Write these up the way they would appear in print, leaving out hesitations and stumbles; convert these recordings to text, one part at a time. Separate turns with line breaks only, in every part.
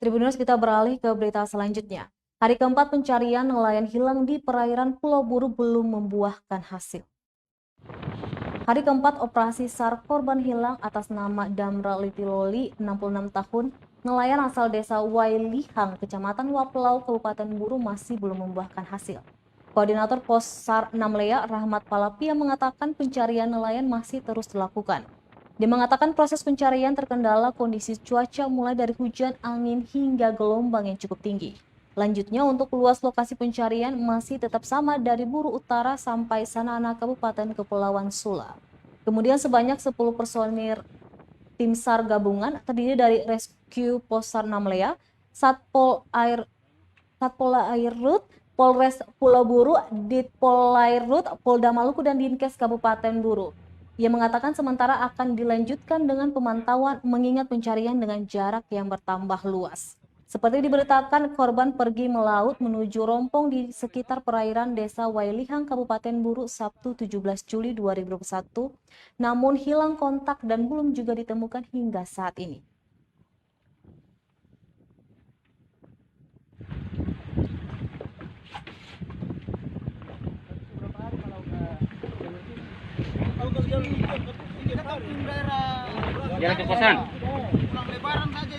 Tribunnews, kita beralih ke berita selanjutnya. Hari keempat pencarian nelayan hilang di perairan Pulau Buru belum membuahkan hasil. Hari keempat operasi SAR korban hilang atas nama Damra Litiloli, 66 tahun, nelayan asal desa Wailihang, Kecamatan Waplau, Kabupaten Buru masih belum membuahkan hasil. Koordinator Pos SAR Namlea, Rahmat Palapia, mengatakan pencarian nelayan masih terus dilakukan. Dia mengatakan proses pencarian terkendala kondisi cuaca mulai dari hujan, angin, hingga gelombang yang cukup tinggi. Lanjutnya, untuk luas lokasi pencarian masih tetap sama dari Buru Utara sampai Sanana, Kabupaten Kepulauan Sula. Kemudian sebanyak 10 personil tim SAR gabungan terdiri dari Rescue Pos SAR Namlea, Satpol Airut, Polres Pulau Buru, Ditpol Airut, Polda Maluku, dan Dinkes Kabupaten Buru. Ia mengatakan sementara akan dilanjutkan dengan pemantauan mengingat pencarian dengan jarak yang bertambah luas. Seperti diberitakan, korban pergi melaut menuju rompong di sekitar perairan Desa Wailihang, Kabupaten Buru, Sabtu 17 Juli 2021, namun hilang kontak dan belum juga ditemukan hingga saat ini.
Jalan ke kosan.
Pulang lebaran saja.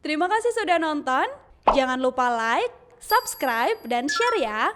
Terima kasih sudah nonton. Jangan lupa like, subscribe, dan share ya.